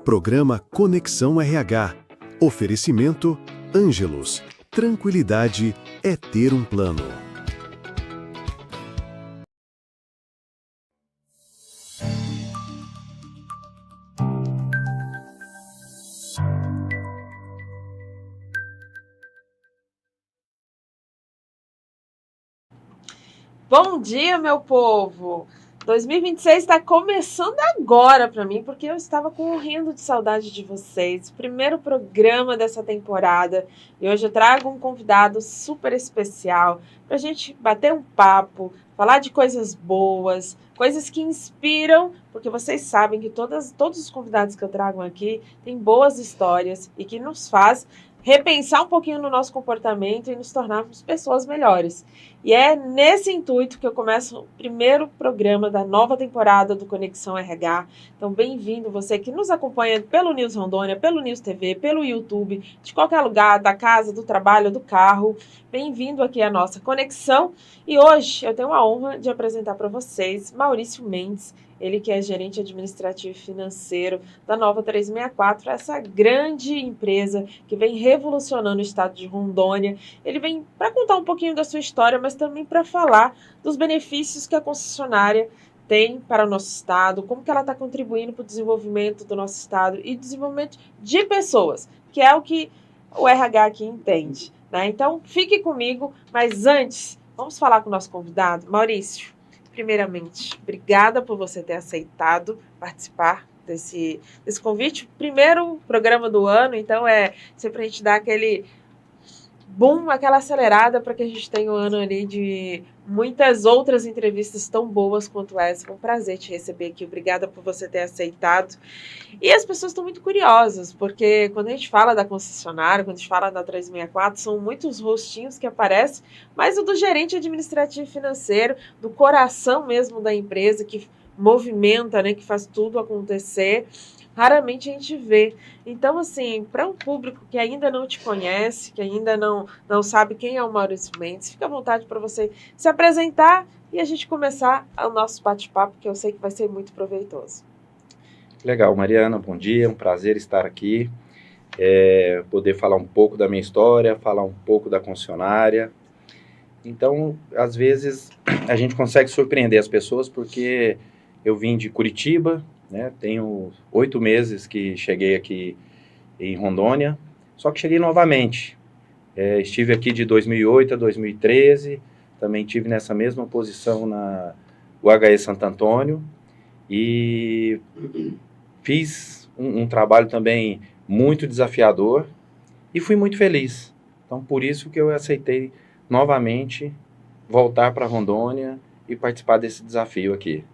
Programa Conexão RH. Oferecimento Ângelos. Tranquilidade é ter um plano. Bom dia, meu povo! 2026 está começando agora para mim, porque eu estava morrendo de saudade de vocês. Primeiro programa dessa temporada e hoje eu trago um convidado super especial para a gente bater um papo, falar de coisas boas, coisas que inspiram, porque vocês sabem que todos os convidados que eu trago aqui têm boas histórias e que nos faz repensar um pouquinho no nosso comportamento e nos tornarmos pessoas melhores. E é nesse intuito que eu começo o primeiro programa da nova temporada do Conexão RH. Então, bem-vindo você que nos acompanha pelo News Rondônia, pelo News TV, pelo YouTube, de qualquer lugar, da casa, do trabalho, do carro. Bem-vindo aqui à nossa conexão. E hoje eu tenho a honra de apresentar para vocês Maurício Mendes, ele que é gerente administrativo e financeiro da Nova 364, essa grande empresa que vem revolucionando o estado de Rondônia. Ele vem para contar um pouquinho da sua história, mas também para falar dos benefícios que a concessionária tem para o nosso estado, como que ela está contribuindo para o desenvolvimento do nosso estado e desenvolvimento de pessoas, que é o que o RH aqui entende, né? Então, fique comigo, mas antes, vamos falar com o nosso convidado. Maurício, primeiramente, obrigada por você ter aceitado participar desse convite. Primeiro programa do ano, então é sempre a gente dar aquele boom, aquela acelerada para que a gente tenha um ano ali de muitas outras entrevistas tão boas quanto essa. Foi um prazer te receber aqui. Obrigada por você ter aceitado. E as pessoas estão muito curiosas, porque quando a gente fala da concessionária, quando a gente fala da 364, são muitos rostinhos que aparecem, mas o do gerente administrativo e financeiro, do coração mesmo da empresa, que movimenta, né, que faz tudo acontecer, raramente a gente vê. Então, assim, para um público que ainda não te conhece, que ainda não sabe quem é o Maurício Mendes, fica à vontade para você se apresentar e a gente começar o nosso bate-papo, que eu sei que vai ser muito proveitoso. Legal, Mariana, bom dia, um prazer estar aqui, poder falar um pouco da minha história, falar um pouco da concessionária. Então, às vezes, a gente consegue surpreender as pessoas, porque eu vim de Curitiba, né, tenho 8 meses que cheguei aqui em Rondônia, só que cheguei novamente. Estive aqui de 2008 a 2013, também tive nessa mesma posição na UHE Santo Antônio, e fiz um trabalho também muito desafiador e fui muito feliz. Então, por isso que eu aceitei novamente voltar para Rondônia e participar desse desafio aqui.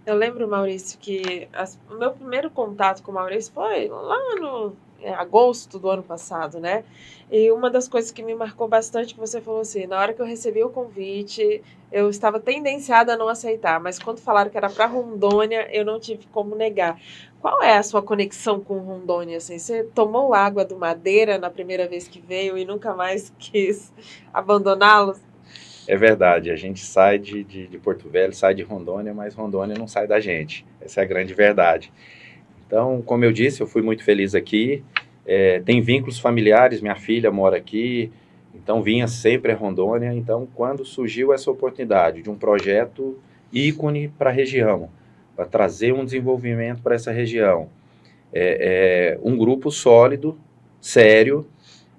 Eu lembro, Maurício, que o meu primeiro contato com o Maurício foi lá no agosto do ano passado, né? E uma das coisas que me marcou bastante, que você falou assim, na hora que eu recebi o convite, eu estava tendenciada a não aceitar, mas quando falaram que era para Rondônia, eu não tive como negar. Qual é a sua conexão com Rondônia? Assim, você tomou água do Madeira na primeira vez que veio e nunca mais quis abandoná-lo? É verdade, a gente sai de Porto Velho, sai de Rondônia, mas Rondônia não sai da gente. Essa é a grande verdade. Então, como eu disse, eu fui muito feliz aqui. Tem vínculos familiares, minha filha mora aqui, então vinha sempre a Rondônia. Então, quando surgiu essa oportunidade de um projeto ícone para a região, para trazer um desenvolvimento para essa região, um grupo sólido, sério,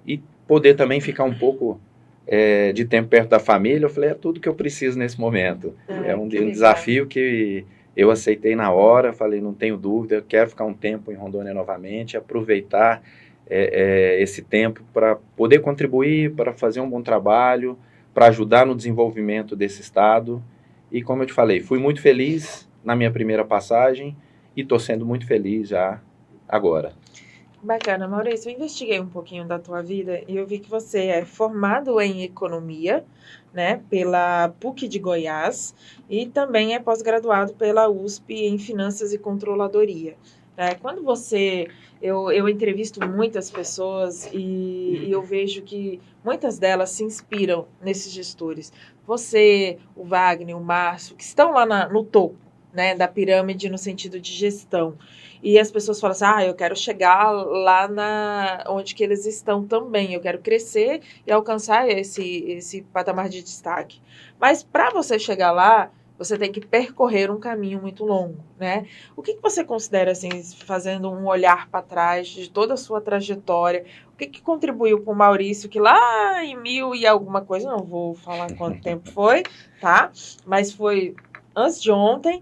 e poder também ficar um pouco de tempo perto da família, eu falei, é tudo que eu preciso nesse momento. É um desafio que eu aceitei na hora, falei, não tenho dúvida, eu quero ficar um tempo em Rondônia novamente, aproveitar esse tempo para poder contribuir, para fazer um bom trabalho, para ajudar no desenvolvimento desse estado. E como eu te falei, fui muito feliz na minha primeira passagem e estou sendo muito feliz já agora. Bacana, Maurício, eu investiguei um pouquinho da tua vida e eu vi que você é formado em economia, né, pela PUC de Goiás e também é pós-graduado pela USP em finanças e controladoria. Quando eu entrevisto muitas pessoas e eu vejo que muitas delas se inspiram nesses gestores. Você, o Wagner, o Márcio, que estão lá no topo, né, da pirâmide no sentido de gestão. E as pessoas falam assim, eu quero chegar lá onde que eles estão também, eu quero crescer e alcançar esse patamar de destaque. Mas para você chegar lá, você tem que percorrer um caminho muito longo, né? O que você considera, assim, fazendo um olhar para trás de toda a sua trajetória, o que contribuiu para o Maurício, que lá em 1000 e alguma coisa, não vou falar quanto tempo foi, tá? Mas foi antes de ontem,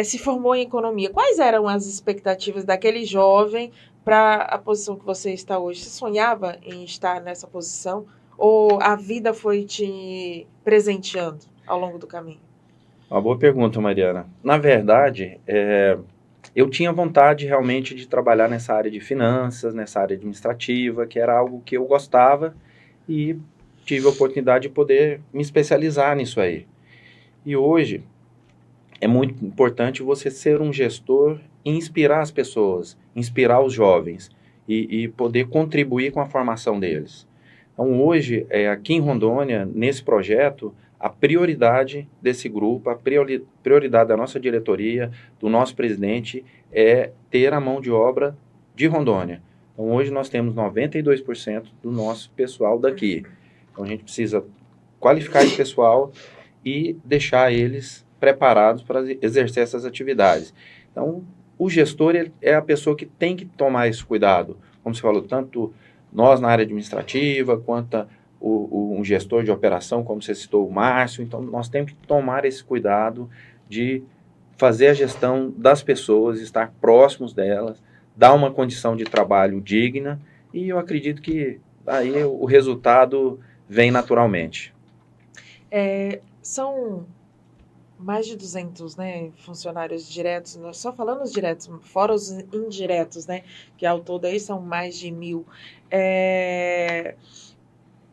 se formou em economia. Quais eram as expectativas daquele jovem para a posição que você está hoje? Você sonhava em estar nessa posição ou a vida foi te presenteando ao longo do caminho? Uma boa pergunta, Mariana. Na verdade, eu tinha vontade realmente de trabalhar nessa área de finanças, nessa área administrativa, que era algo que eu gostava e tive a oportunidade de poder me especializar nisso aí. E hoje é muito importante você ser um gestor e inspirar as pessoas, inspirar os jovens e poder contribuir com a formação deles. Então, hoje, aqui em Rondônia, nesse projeto, a prioridade desse grupo, a prioridade da nossa diretoria, do nosso presidente, é ter a mão de obra de Rondônia. Então, hoje nós temos 92% do nosso pessoal daqui. Então, a gente precisa qualificar esse pessoal e deixar eles preparados para exercer essas atividades. Então, o gestor é a pessoa que tem que tomar esse cuidado. Como você falou, tanto nós na área administrativa, quanto um gestor de operação, como você citou, o Márcio. Então, nós temos que tomar esse cuidado de fazer a gestão das pessoas, estar próximos delas, dar uma condição de trabalho digna, e eu acredito que aí o resultado vem naturalmente. São mais de 200, né, funcionários diretos, só falando os diretos, fora os indiretos, né, que ao todo aí são mais de 1000.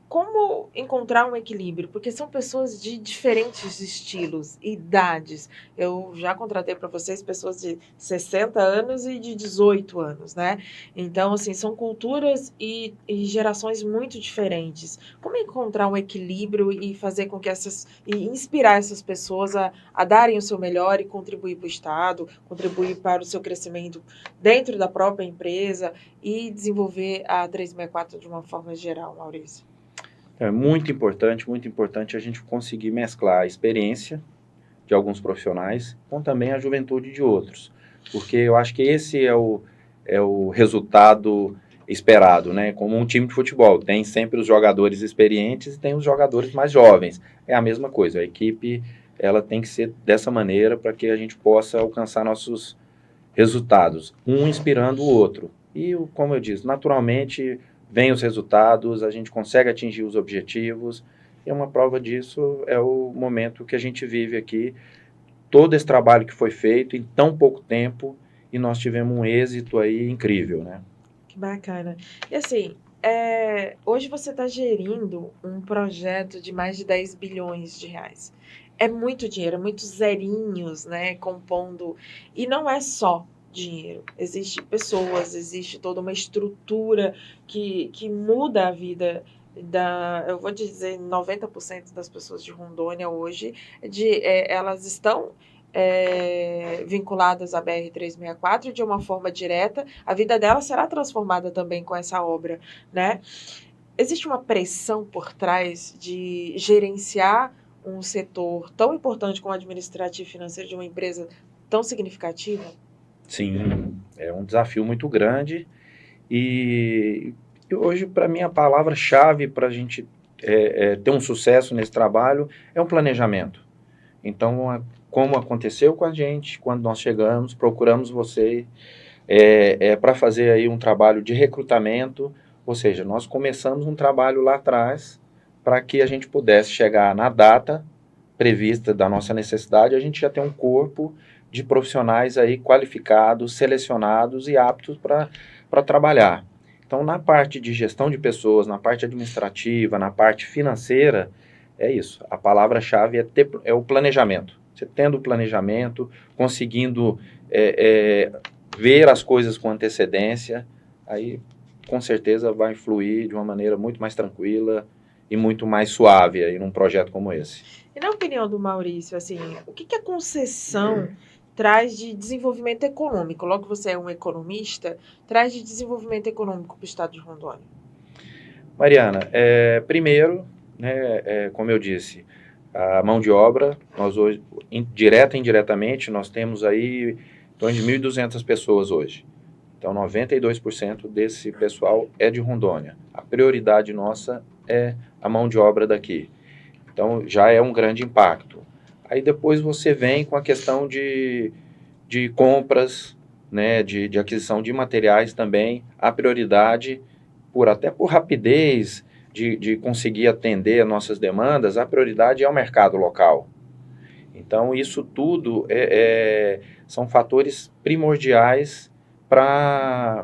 Como encontrar um equilíbrio? Porque são pessoas de diferentes estilos, idades. Eu já contratei para vocês pessoas de 60 anos e de 18 anos, né? Então, assim, são culturas e gerações muito diferentes. Como encontrar um equilíbrio e fazer com que e inspirar essas pessoas a darem o seu melhor e contribuir para o Estado, contribuir para o seu crescimento dentro da própria empresa e desenvolver a 364 de uma forma geral, Maurício? É muito importante a gente conseguir mesclar a experiência de alguns profissionais com também a juventude de outros, porque eu acho que esse é o resultado esperado, né? Como um time de futebol, tem sempre os jogadores experientes e tem os jogadores mais jovens. É a mesma coisa, a equipe ela tem que ser dessa maneira para que a gente possa alcançar nossos resultados, um inspirando o outro. E, como eu disse, naturalmente vem os resultados, a gente consegue atingir os objetivos, e uma prova disso é o momento que a gente vive aqui, todo esse trabalho que foi feito em tão pouco tempo, e nós tivemos um êxito aí incrível, né? Que bacana. E assim, hoje você está gerindo um projeto de mais de 10 bilhões de reais. É muito dinheiro, muitos zerinhos, né, compondo, e não é só dinheiro. Existem pessoas, existe toda uma estrutura que muda a vida eu vou dizer, 90% das pessoas de Rondônia hoje, elas estão vinculadas à BR-364 de uma forma direta. A vida delas será transformada também com essa obra, né? Existe uma pressão por trás de gerenciar um setor tão importante como administrativo e financeiro de uma empresa tão significativa? Sim, é um desafio muito grande e hoje, para mim, a palavra-chave para a gente ter um sucesso nesse trabalho é um planejamento. Então, como aconteceu com a gente, quando nós chegamos, procuramos você para fazer aí um trabalho de recrutamento, ou seja, nós começamos um trabalho lá atrás para que a gente pudesse chegar na data prevista da nossa necessidade, a gente já tem um corpo de profissionais aí qualificados, selecionados e aptos para trabalhar. Então, na parte de gestão de pessoas, na parte administrativa, na parte financeira, é isso. A palavra-chave é o planejamento. Você tendo o planejamento, conseguindo ver as coisas com antecedência, aí com certeza vai fluir de uma maneira muito mais tranquila e muito mais suave aí num projeto como esse. E na opinião do Maurício, assim, o que a concessão traz de desenvolvimento econômico? Logo que você é um economista, traz de desenvolvimento econômico para o estado de Rondônia? Mariana, primeiro, né, como eu disse, a mão de obra, nós hoje, direta e indiretamente, nós temos aí em torno de 1.200 pessoas hoje. Então, 92% desse pessoal é de Rondônia. A prioridade nossa é a mão de obra daqui. Então, já é um grande impacto. Aí depois você vem com a questão de compras, né, de aquisição de materiais também. A prioridade, até por rapidez de conseguir atender as nossas demandas, a prioridade é o mercado local. Então, isso tudo são fatores primordiais para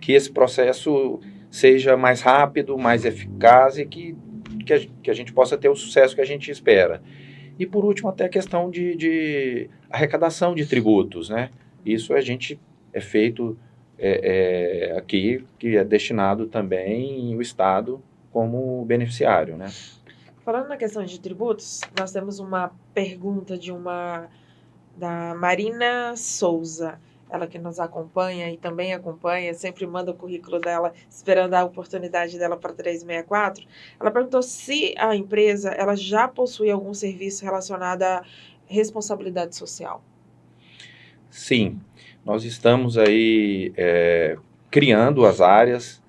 que esse processo seja mais rápido, mais eficaz e que a gente possa ter o sucesso que a gente espera. E, por último, até a questão de arrecadação de tributos, né? Isso é feito aqui, que é destinado também o Estado como beneficiário, né? Falando na questão de tributos, nós temos uma pergunta da Marina Souza, ela que nos acompanha e também acompanha, sempre manda o currículo dela, esperando a oportunidade dela para 364. Ela perguntou se a empresa ela já possui algum serviço relacionado à responsabilidade social. Sim, nós estamos aí criando as áreas,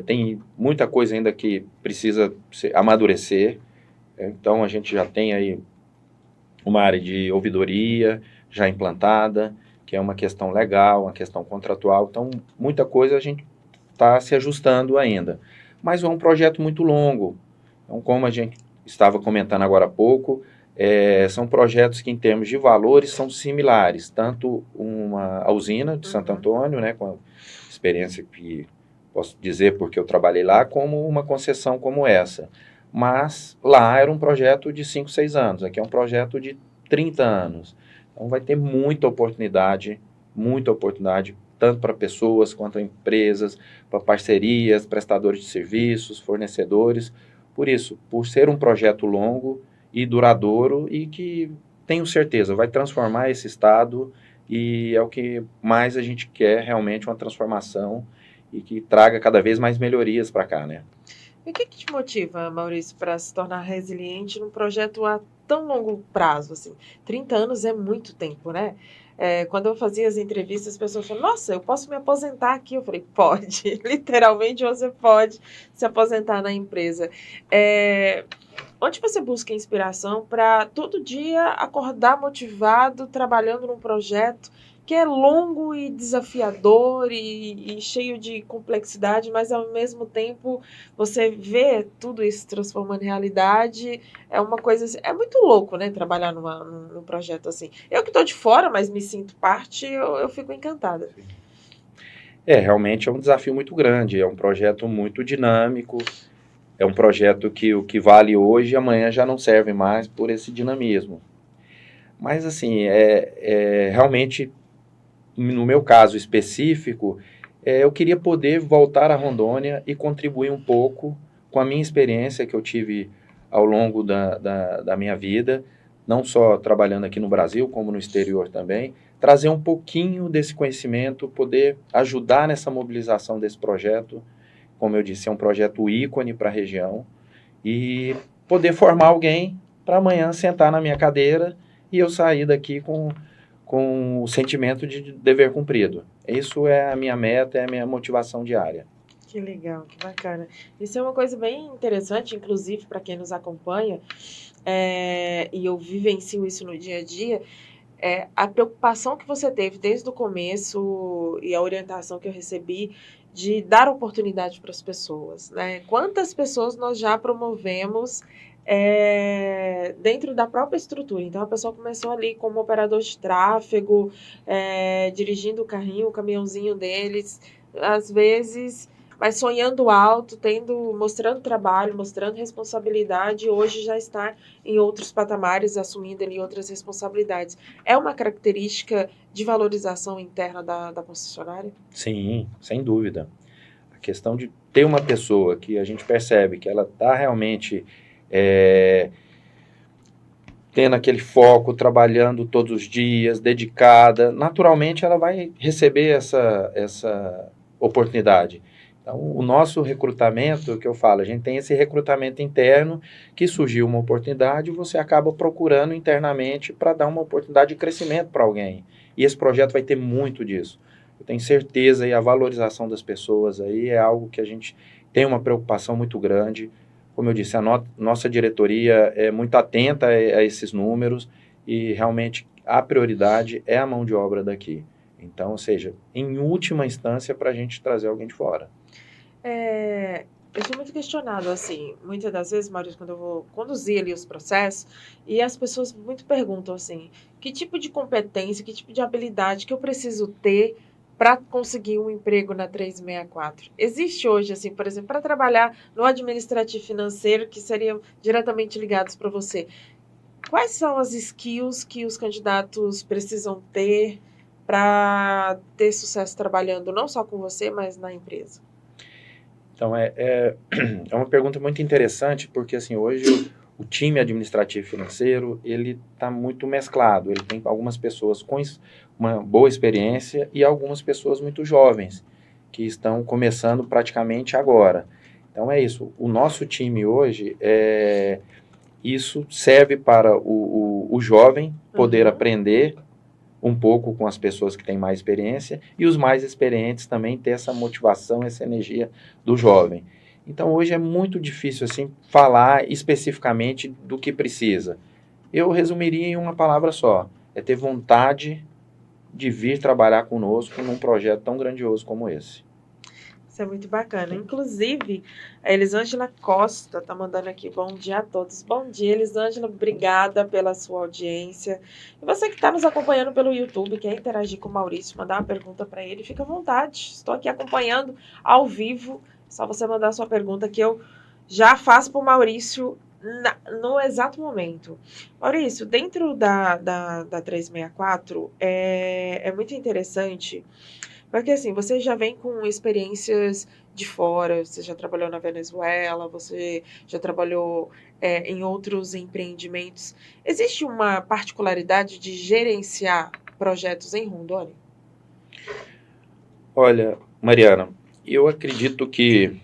tem muita coisa ainda que precisa amadurecer, então a gente já tem aí uma área de ouvidoria já implantada, que é uma questão legal, uma questão contratual, então muita coisa a gente está se ajustando ainda. Mas é um projeto muito longo, então como a gente estava comentando agora há pouco, são projetos que em termos de valores são similares, tanto a usina de Santo Antônio, né, com a experiência que posso dizer porque eu trabalhei lá, como uma concessão como essa. Mas lá era um projeto de 5, 6 anos, aqui é um projeto de 30 anos. Então vai ter muita oportunidade, tanto para pessoas quanto para empresas, para parcerias, prestadores de serviços, fornecedores. Por isso, por ser um projeto longo e duradouro e que, tenho certeza, vai transformar esse estado e é o que mais a gente quer, realmente, uma transformação e que traga cada vez mais melhorias para cá, né? E o que te motiva, Maurício, para se tornar resiliente num projeto a tão longo prazo? Assim? 30 anos é muito tempo, né? Quando eu fazia as entrevistas, as pessoas falavam, nossa, eu posso me aposentar aqui? Eu falei, pode. Literalmente, você pode se aposentar na empresa. Onde você busca inspiração para todo dia acordar motivado, trabalhando num projeto que é longo e desafiador e cheio de complexidade, mas ao mesmo tempo você vê tudo isso transformando em realidade, é uma coisa, é muito louco, né, trabalhar num projeto assim. Eu que estou de fora, mas me sinto parte, eu fico encantada. Realmente é um desafio muito grande, é um projeto muito dinâmico, é um projeto que o que vale hoje, amanhã já não serve mais por esse dinamismo. Mas assim, realmente, no meu caso específico, eu queria poder voltar a Rondônia e contribuir um pouco com a minha experiência que eu tive ao longo da minha vida, não só trabalhando aqui no Brasil, como no exterior também, trazer um pouquinho desse conhecimento, poder ajudar nessa mobilização desse projeto. Como eu disse, é um projeto ícone para a região, e poder formar alguém para amanhã sentar na minha cadeira e eu sair daqui com o sentimento de dever cumprido. Isso é a minha meta, é a minha motivação diária. Que legal, que bacana. Isso é uma coisa bem interessante, inclusive para quem nos acompanha, e eu vivencio isso no dia a dia, a preocupação que você teve desde o começo e a orientação que eu recebi de dar oportunidade para as pessoas, né? Quantas pessoas nós já promovemos dentro da própria estrutura? Então, a pessoa começou ali como operador de tráfego, dirigindo o carrinho, o caminhãozinho deles, às vezes, mas sonhando alto, mostrando trabalho, mostrando responsabilidade, hoje já está em outros patamares, assumindo ali outras responsabilidades. É uma característica de valorização interna da concessionária? Sim, sem dúvida. A questão de ter uma pessoa que a gente percebe que ela está realmente tendo aquele foco, trabalhando todos os dias, dedicada, naturalmente ela vai receber essa oportunidade. Então, o nosso recrutamento, que eu falo, a gente tem esse recrutamento interno, que surgiu uma oportunidade, você acaba procurando internamente para dar uma oportunidade de crescimento para alguém. E esse projeto vai ter muito disso. Eu tenho certeza, e a valorização das pessoas aí é algo que a gente tem uma preocupação muito grande. Como eu disse, a nossa diretoria é muito atenta a esses números e realmente a prioridade é a mão de obra daqui. Então, ou seja, em última instância, para a gente trazer alguém de fora. Eu sou muito questionado, assim, muitas das vezes, Maurício, quando eu vou conduzir ali os processos, e as pessoas muito perguntam, assim, que tipo de competência, que tipo de habilidade que eu preciso ter para conseguir um emprego na 364? Existe hoje, assim, por exemplo, para trabalhar no administrativo financeiro, que seriam diretamente ligados para você, quais são as skills que os candidatos precisam ter para ter sucesso trabalhando não só com você, mas na empresa? Então, é uma pergunta muito interessante, porque assim, hoje o time administrativo financeiro, ele está muito mesclado. Ele tem algumas pessoas com uma boa experiência e algumas pessoas muito jovens, que estão começando praticamente agora. Então, é isso. O nosso time hoje, isso serve para o jovem poder aprender um pouco com as pessoas que têm mais experiência e os mais experientes também ter essa motivação, essa energia do jovem. Então, hoje é muito difícil assim falar especificamente do que precisa. Eu resumiria em uma palavra só: é ter vontade de vir trabalhar conosco num projeto tão grandioso como esse. Isso é muito bacana. Inclusive, a Elisângela Costa está mandando aqui bom dia a todos. Bom dia, Elisângela. Obrigada pela sua audiência. E você que está nos acompanhando pelo YouTube, quer interagir com o Maurício, mandar uma pergunta para ele, fica à vontade. Estou aqui acompanhando ao vivo. É só você mandar a sua pergunta que eu já faço para o Maurício no exato momento. Maurício, dentro da 364, é muito interessante. Porque assim, você já vem com experiências de fora, você já trabalhou na Venezuela, você já trabalhou em outros empreendimentos. Existe uma particularidade de gerenciar projetos em Rondônia? Olha, Mariana, eu acredito que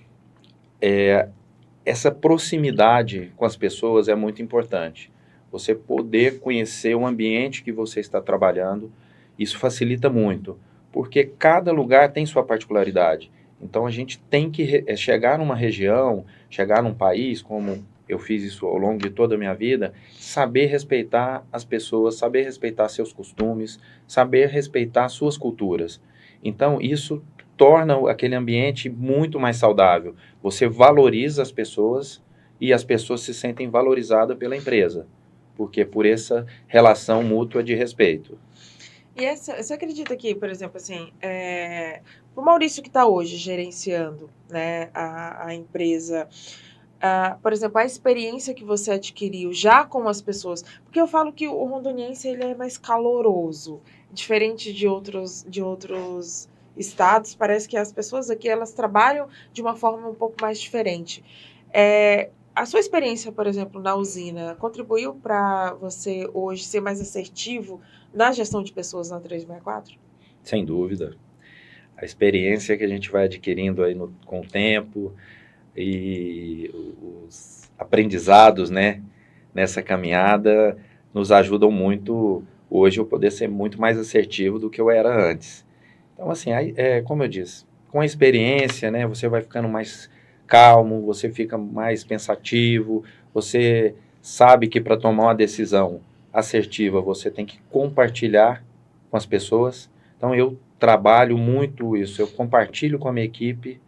essa proximidade com as pessoas é muito importante. Você poder conhecer o ambiente que você está trabalhando, isso facilita muito, porque cada lugar tem sua particularidade. Então a gente tem que chegar numa região, chegar num país, como eu fiz isso ao longo de toda a minha vida, saber respeitar as pessoas, saber respeitar seus costumes, saber respeitar suas culturas. Então isso torna aquele ambiente muito mais saudável. Você valoriza as pessoas e as pessoas se sentem valorizadas pela empresa, porque por essa relação mútua de respeito. E você acredita que, por exemplo, assim, o Maurício que está hoje gerenciando, né, a empresa, por exemplo, a experiência que você adquiriu já com as pessoas, porque eu falo que o rondoniense ele é mais caloroso, diferente de outros estados, parece que as pessoas aqui elas trabalham de uma forma um pouco mais diferente. A sua experiência, por exemplo, na usina, contribuiu para você hoje ser mais assertivo na gestão de pessoas na 364? Sem dúvida. A experiência que a gente vai adquirindo aí com o tempo e os aprendizados, né, nessa caminhada nos ajudam muito hoje eu poder ser muito mais assertivo do que eu era antes. Então, assim, como eu disse, com a experiência, né, você vai ficando mais calmo, você fica mais pensativo, você sabe que para tomar uma decisão assertiva você tem que compartilhar com as pessoas. Então, eu trabalho muito isso, eu compartilho com a minha equipe,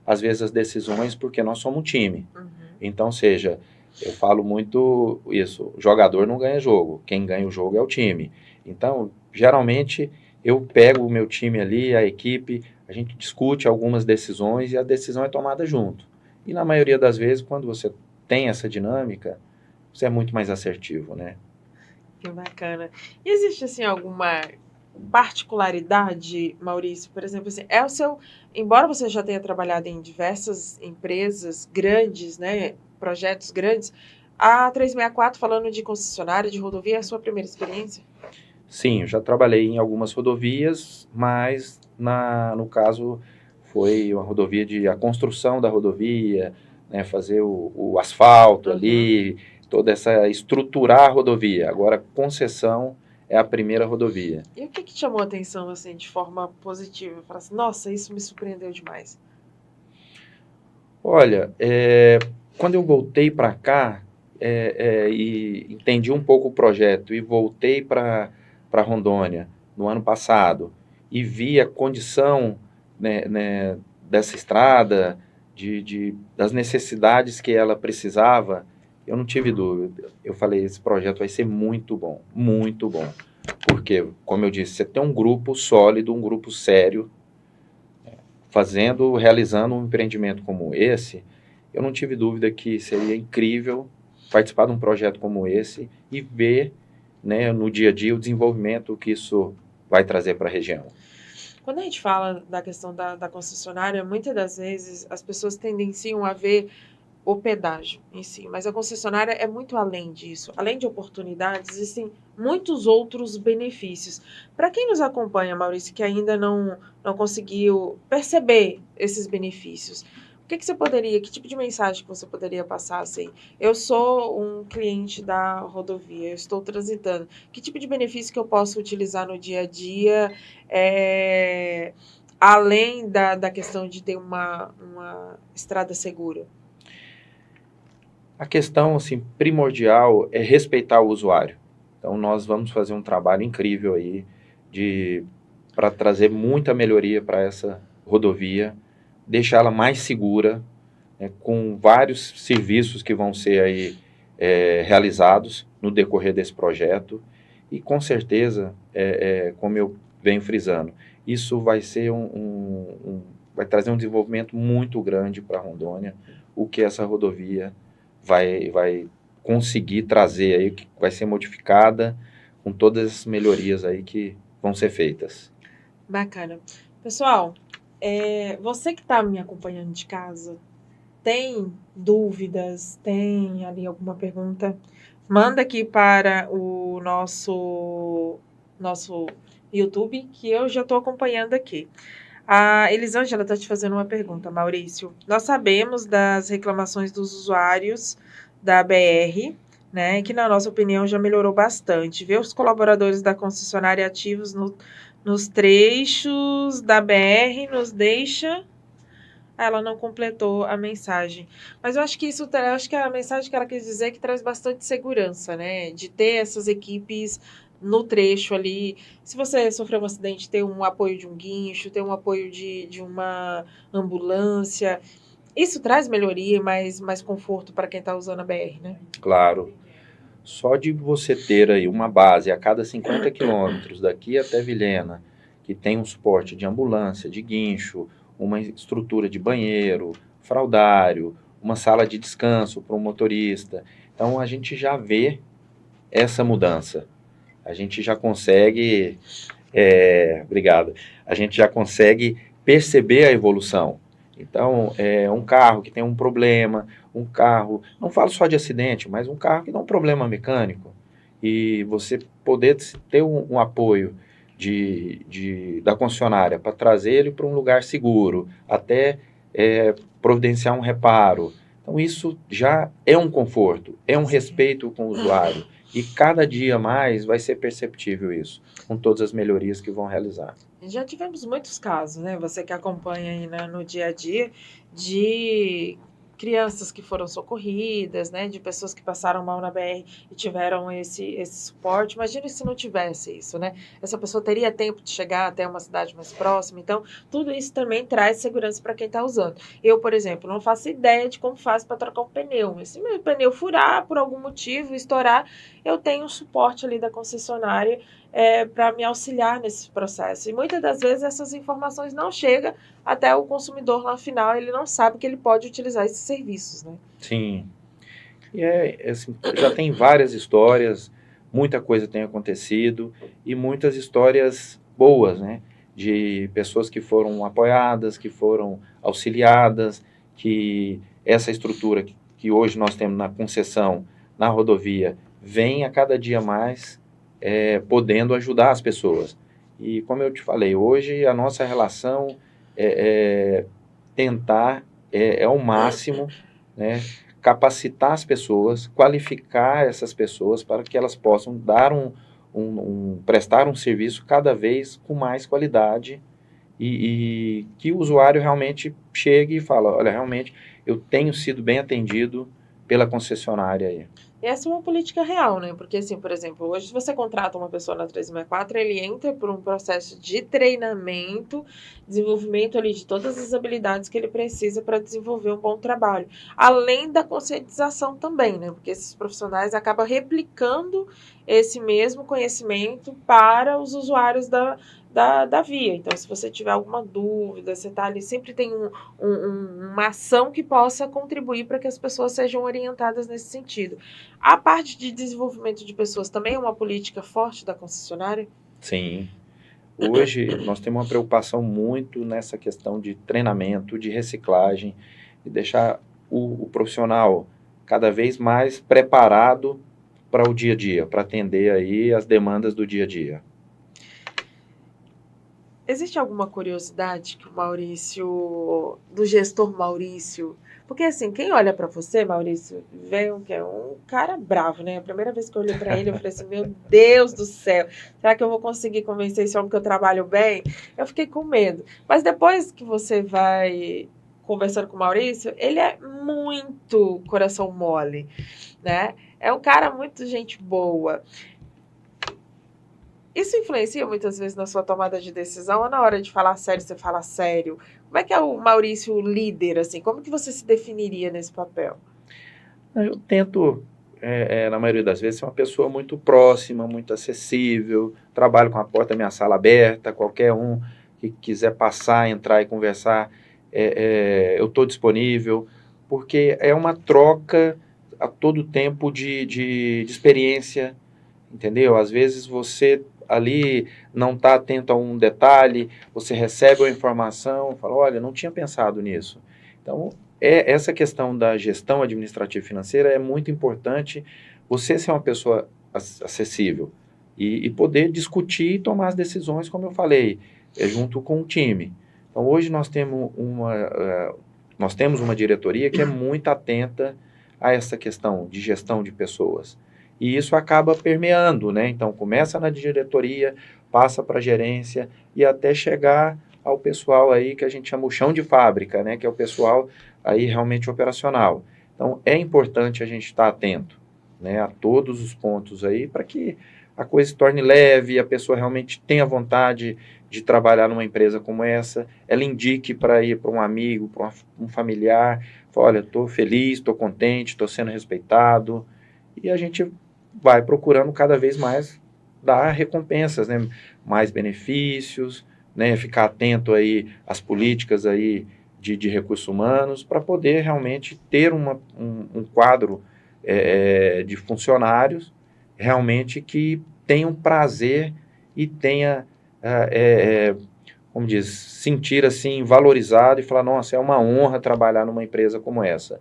às vezes, as decisões, porque nós somos um time. Então, seja, eu falo muito isso, o jogador não ganha jogo, quem ganha o jogo é o time. Então, geralmente, eu pego o meu time ali, a equipe, a gente discute algumas decisões e a decisão é tomada junto. E na maioria das vezes, quando você tem essa dinâmica, você é muito mais assertivo, né? Que bacana. E existe, assim, alguma particularidade, Maurício? Por exemplo, assim, embora você já tenha trabalhado em diversas empresas grandes, né, projetos grandes, A 364, falando de concessionária, de rodovia, é a sua primeira experiência? Sim, eu já trabalhei em algumas rodovias, mas no caso foi uma rodovia a construção da rodovia, né, fazer o asfalto ali, toda essa estruturar a rodovia. Agora, concessão é a primeira rodovia. E o que chamou a atenção, assim, de forma positiva? Falar assim, nossa, isso me surpreendeu demais. Olha, quando eu voltei para cá e entendi um pouco o projeto e voltei para Rondônia no ano passado e vi a condição, né, dessa estrada, das necessidades que ela precisava, eu não tive dúvida. Eu falei, esse projeto vai ser muito bom, muito bom. Porque, como eu disse, você tem um grupo sólido, um grupo sério, realizando um empreendimento como esse, eu não tive dúvida que seria incrível participar de um projeto como esse e ver, né, no dia a dia o desenvolvimento que isso vai trazer para a região. Quando a gente fala da questão da concessionária, muitas das vezes as pessoas tendenciam a ver o pedágio em si, mas a concessionária é muito além disso. Além de oportunidades, existem muitos outros benefícios. Para quem nos acompanha, Maurício, que ainda não conseguiu perceber esses benefícios, o que você poderia, que tipo de mensagem que você poderia passar assim? Eu sou um cliente da rodovia, eu estou transitando. Que tipo de benefício que eu posso utilizar no dia a dia, além da questão de ter uma estrada segura? A questão, assim, primordial é respeitar o usuário. Então, nós vamos fazer um trabalho incrível aí para trazer muita melhoria para essa rodovia, deixá-la mais segura, né, com vários serviços que vão ser aí realizados no decorrer desse projeto. E, com certeza, como eu venho frisando, isso vai ser vai trazer um desenvolvimento muito grande para Rondônia, o que essa rodovia vai conseguir trazer aí, que vai ser modificada com todas as melhorias aí que vão ser feitas. Bacana. Pessoal, você que está me acompanhando de casa, tem dúvidas, tem ali alguma pergunta? Manda aqui para o nosso YouTube, que eu já estou acompanhando aqui. A Elisângela está te fazendo uma pergunta, Maurício. Nós sabemos das reclamações dos usuários da BR, né, que na nossa opinião já melhorou bastante. Ver os colaboradores da concessionária ativos nos trechos da BR nos deixa... Ela não completou a mensagem. Mas eu acho que acho que a mensagem que ela quis dizer é que traz bastante segurança, né? De ter essas equipes no trecho ali. Se você sofreu um acidente, ter um apoio de um guincho, ter um apoio de uma ambulância. Isso traz melhoria e mais conforto para quem está usando a BR, né? Claro. Só de você ter aí uma base a cada 50 quilômetros daqui até Vilhena, que tem um suporte de ambulância, de guincho, uma estrutura de banheiro, fraldário, uma sala de descanso para o motorista. Então, a gente já vê essa mudança. A gente já consegue... obrigado. A gente já consegue perceber a evolução. Então, um carro que tem um problema, um carro, não falo só de acidente, mas um carro que dá um problema mecânico, e você poder ter um apoio da concessionária para trazer ele para um lugar seguro, até providenciar um reparo. Então, isso já é um conforto, é um respeito com o usuário, e cada dia mais vai ser perceptível isso, com todas as melhorias que vão realizar. Já tivemos muitos casos, né? Você que acompanha aí, né, no dia a dia, de crianças que foram socorridas, né? De pessoas que passaram mal na BR e tiveram esse suporte. Imagina se não tivesse isso, né? Essa pessoa teria tempo de chegar até uma cidade mais próxima. Então, tudo isso também traz segurança para quem está usando. Eu, por exemplo, não faço ideia de como faz para trocar um pneu. Se meu pneu furar por algum motivo, estourar, eu tenho um suporte ali da concessionária para me auxiliar nesse processo. E muitas das vezes essas informações não chegam até o consumidor lá no final, ele não sabe que ele pode utilizar esses serviços, né? Sim. E assim, já tem várias histórias, muita coisa tem acontecido, e muitas histórias boas, né? De pessoas que foram apoiadas, que foram auxiliadas, que essa estrutura que hoje nós temos na concessão na rodovia vem a cada dia mais podendo ajudar as pessoas. E como eu te falei, hoje a nossa relação é tentar ao máximo, né, capacitar as pessoas, qualificar essas pessoas para que elas possam dar prestar um serviço cada vez com mais qualidade e que o usuário realmente chegue e fala, olha, realmente eu tenho sido bem atendido pela concessionária aí. Essa é uma política real, né? Porque, assim, por exemplo, hoje se você contrata uma pessoa na 364, ele entra por um processo de treinamento, desenvolvimento ali de todas as habilidades que ele precisa para desenvolver um bom trabalho. Além da conscientização também, né? Porque esses profissionais acabam replicando esse mesmo conhecimento para os usuários da via. Então, se você tiver alguma dúvida, você está ali, sempre tem uma ação que possa contribuir para que as pessoas sejam orientadas nesse sentido. A parte de desenvolvimento de pessoas também é uma política forte da concessionária? Sim. Hoje nós temos uma preocupação muito nessa questão de treinamento, de reciclagem, de deixar o profissional cada vez mais preparado para o dia a dia, para atender aí as demandas do dia a dia. Existe alguma curiosidade que o Maurício, do gestor Maurício, porque assim, quem olha para você, Maurício, vê que é um cara bravo, né? A primeira vez que eu olhei para ele, eu falei assim, meu Deus do céu, será que eu vou conseguir convencer esse homem que eu trabalho bem? Eu fiquei com medo. Mas depois que você vai conversando com o Maurício, ele é muito coração mole, né? É um cara muito gente boa. Isso influencia muitas vezes na sua tomada de decisão ou na hora de falar sério, você fala sério? Como é que é o Maurício líder, assim? Como que você se definiria nesse papel? Eu tento, na maioria das vezes, ser uma pessoa muito próxima, muito acessível, trabalho com a porta da minha sala aberta, qualquer um que quiser passar, entrar e conversar, eu estou disponível, porque é uma troca a todo tempo de experiência, entendeu? Às vezes você ali não está atento a um detalhe, você recebe uma informação, fala, olha, não tinha pensado nisso. Então, essa questão da gestão administrativa e financeira é muito importante, você ser uma pessoa acessível e poder discutir e tomar as decisões, como eu falei, junto com o time. Então, hoje nós temos uma diretoria que é muito atenta a essa questão de gestão de pessoas. E isso acaba permeando, né? Então, começa na diretoria, passa para a gerência e até chegar ao pessoal aí que a gente chama o chão de fábrica, né? Que é o pessoal aí realmente operacional. Então, é importante a gente estar atento, né? A todos os pontos aí para que a coisa se torne leve, a pessoa realmente tenha vontade de trabalhar numa empresa como essa, ela indique para ir para um amigo, para um familiar, fala, olha, estou feliz, estou contente, estou sendo respeitado, e a gente vai procurando cada vez mais dar recompensas, né? Mais benefícios, né? Ficar atento aí às políticas aí de recursos humanos para poder realmente ter um quadro de funcionários realmente que tenham prazer e tenha, como diz, sentir assim valorizado e falar, nossa, é uma honra trabalhar numa empresa como essa.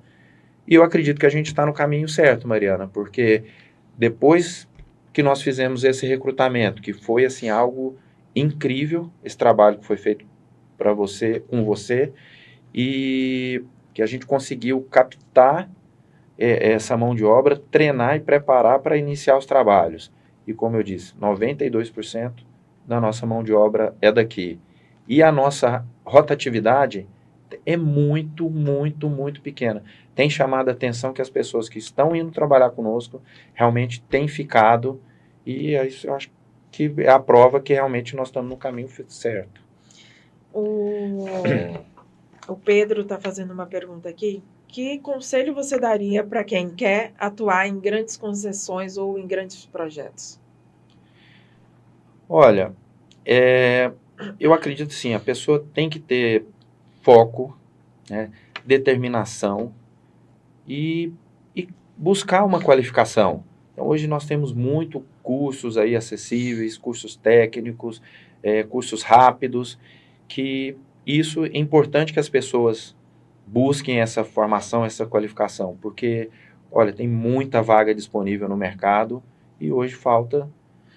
E eu acredito que a gente está no caminho certo, Mariana, porque depois que nós fizemos esse recrutamento, que foi assim algo incrível, esse trabalho que foi feito para você, com você, e que a gente conseguiu captar essa mão de obra, treinar e preparar para iniciar os trabalhos. E como eu disse, 92% da nossa mão de obra é daqui. E a nossa rotatividade é muito, muito, muito pequena. Tem chamado a atenção que as pessoas que estão indo trabalhar conosco realmente têm ficado, e isso eu acho que é a prova que realmente nós estamos no caminho certo. O Pedro está fazendo uma pergunta aqui. Que conselho você daria para quem quer atuar em grandes concessões ou em grandes projetos? Olha, eu acredito sim, a pessoa tem que ter foco, né, determinação e buscar uma qualificação. Então, hoje nós temos muito cursos aí acessíveis, cursos técnicos, cursos rápidos, que isso é importante que as pessoas busquem essa formação, essa qualificação, porque olha, tem muita vaga disponível no mercado e hoje falta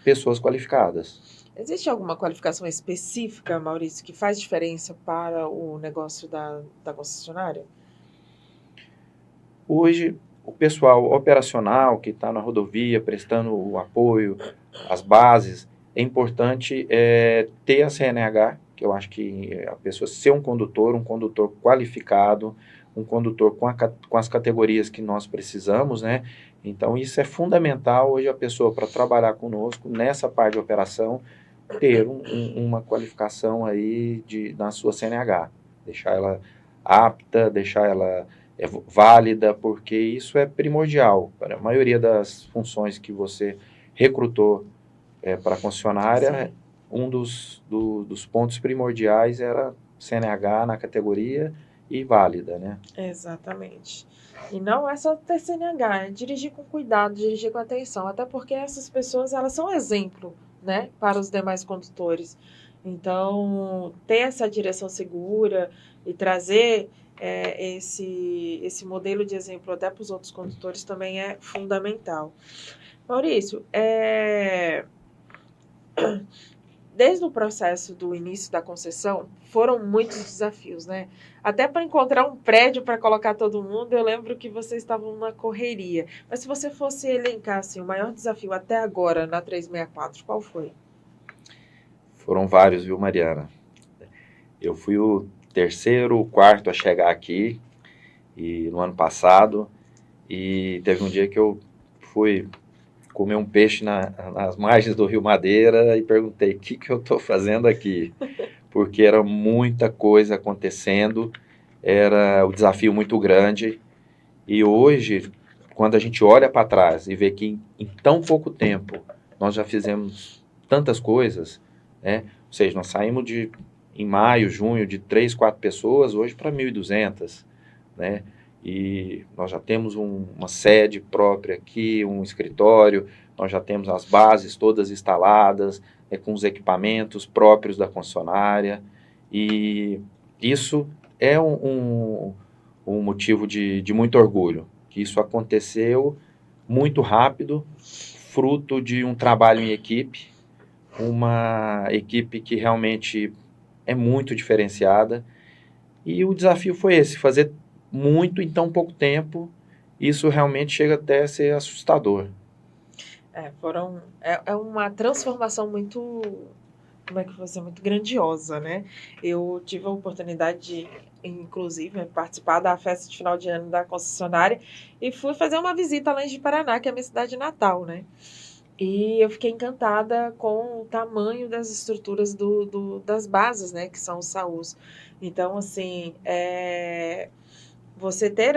pessoas qualificadas. Existe alguma qualificação específica, Maurício, que faz diferença para o negócio da concessionária? Hoje, o pessoal operacional que está na rodovia, prestando o apoio, as bases, é importante ter a CNH, que eu acho que a pessoa ser um condutor qualificado, um condutor com as categorias que nós precisamos, né? Então, isso é fundamental hoje a pessoa, para trabalhar conosco nessa parte de operação, ter uma qualificação aí na sua CNH, deixar ela apta, deixar ela válida, porque isso é primordial. Para a maioria das funções que você recrutou para a concessionária, Sim. um dos pontos primordiais era CNH na categoria e válida, né? Exatamente. E não é só ter CNH, é dirigir com cuidado, dirigir com atenção, até porque essas pessoas, elas são exemplo, né, para os demais condutores. Então, ter essa direção segura e trazer esse modelo de exemplo até para os outros condutores também é fundamental. Maurício, desde o processo do início da concessão, foram muitos desafios, né? Até para encontrar um prédio para colocar todo mundo, eu lembro que vocês estavam na correria. Mas se você fosse elencar assim, o maior desafio até agora na 364, qual foi? Foram vários, viu, Mariana? Eu fui o terceiro, o quarto a chegar aqui no ano passado, e teve um dia que eu fui comer um peixe nas margens do Rio Madeira e perguntei, o que eu estou fazendo aqui? Porque era muita coisa acontecendo, era um desafio muito grande, e hoje, quando a gente olha para trás e vê que em tão pouco tempo nós já fizemos tantas coisas, né? Ou seja, nós saímos em maio, junho, de 3, 4 pessoas, hoje para 1.200, né? E nós já temos uma sede própria aqui, um escritório, nós já temos as bases todas instaladas, com os equipamentos próprios da concessionária, e isso é um motivo de muito orgulho, que isso aconteceu muito rápido, fruto de um trabalho em equipe, uma equipe que realmente é muito diferenciada, e o desafio foi esse, fazer muito em tão pouco tempo. Isso realmente chega até a ser assustador. É uma transformação muito, como é que eu vou dizer, muito grandiosa, né? Eu tive a oportunidade de, inclusive, participar da festa de final de ano da concessionária e fui fazer uma visita lá em Paraná, que é a minha cidade natal, né? E eu fiquei encantada com o tamanho das estruturas das bases, né, que são os SAUs. Então, assim, você ter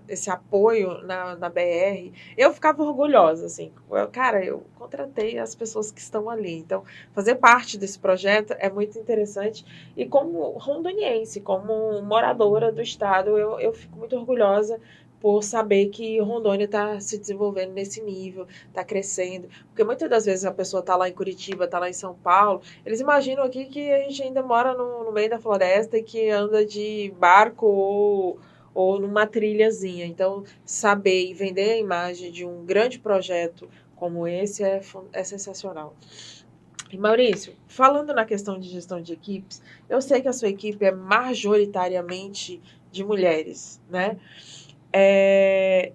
esse apoio na BR, eu ficava orgulhosa, assim. Eu contratei as pessoas que estão ali. Então, fazer parte desse projeto é muito interessante. E como rondoniense, como moradora do estado, eu fico muito orgulhosa por saber que Rondônia está se desenvolvendo nesse nível, está crescendo. Porque muitas das vezes a pessoa está lá em Curitiba, está lá em São Paulo, eles imaginam aqui que a gente ainda mora no meio da floresta e que anda de barco ou numa trilhazinha. Então, saber e vender a imagem de um grande projeto como esse é sensacional. E Maurício, falando na questão de gestão de equipes, eu sei que a sua equipe é majoritariamente de mulheres, né?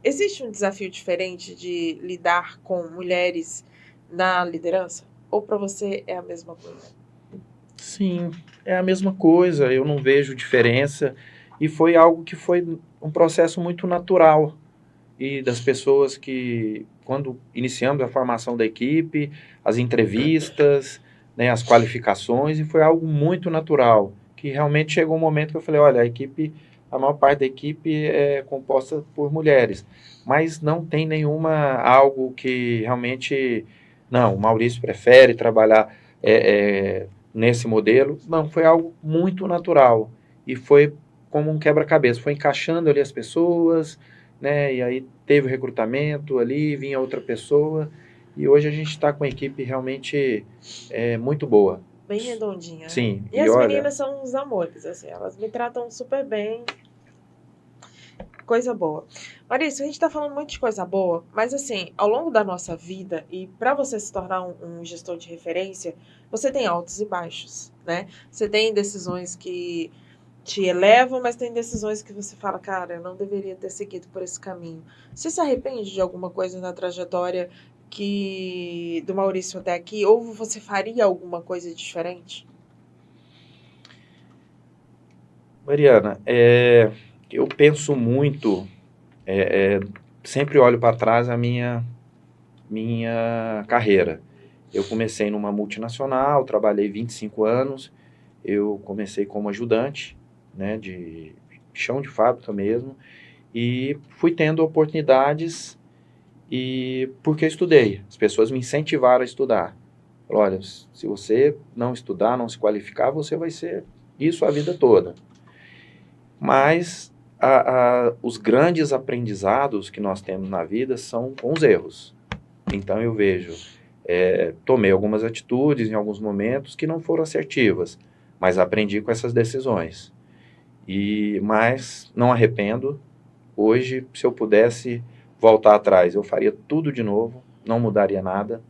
Existe um desafio diferente de lidar com mulheres na liderança? Ou para você é a mesma coisa? Sim, é a mesma coisa, eu não vejo diferença, e foi algo que foi um processo muito natural, e das pessoas que, quando iniciamos a formação da equipe, as entrevistas, né, as qualificações, e foi algo muito natural, que realmente chegou um momento que eu falei, olha, a maior parte da equipe é composta por mulheres, mas não tem algo que realmente, não, o Maurício prefere trabalhar nesse modelo. Não, foi algo muito natural, e foi como um quebra-cabeça, foi encaixando ali as pessoas, né, e aí teve o recrutamento ali, vinha outra pessoa, e hoje a gente está com uma equipe realmente muito boa. Bem redondinha. Sim. E as meninas são uns amores, assim, elas me tratam super bem. coisa boa. Maurício, a gente está falando muito de coisa boa, mas assim, ao longo da nossa vida, e para você se tornar um gestor de referência, você tem altos e baixos, né? Você tem decisões que te elevam, mas tem decisões que você fala, cara, eu não deveria ter seguido por esse caminho. Você se arrepende de alguma coisa na trajetória do Maurício até aqui? Ou você faria alguma coisa diferente? Mariana, eu penso muito, sempre olho para trás a minha carreira. Eu comecei numa multinacional, trabalhei 25 anos, eu comecei como ajudante, né, de chão de fábrica mesmo, e fui tendo oportunidades porque eu estudei. As pessoas me incentivaram a estudar. Falaram, olha, se você não estudar, não se qualificar, você vai ser isso a vida toda. Mas os grandes aprendizados que nós temos na vida são com os erros. Então eu vejo, tomei algumas atitudes em alguns momentos que não foram assertivas, mas aprendi com essas decisões. Mas não arrependo. Hoje, se eu pudesse voltar atrás, eu faria tudo de novo, não mudaria nada,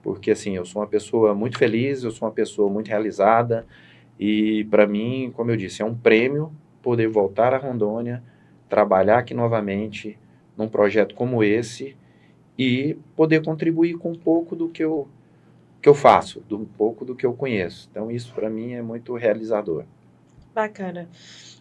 porque assim, eu sou uma pessoa muito feliz, eu sou uma pessoa muito realizada, e para mim, como eu disse, é um prêmio poder voltar a Rondônia, trabalhar aqui novamente num projeto como esse e poder contribuir com um pouco do que eu faço, um pouco do que eu conheço. Então isso para mim é muito realizador. Bacana.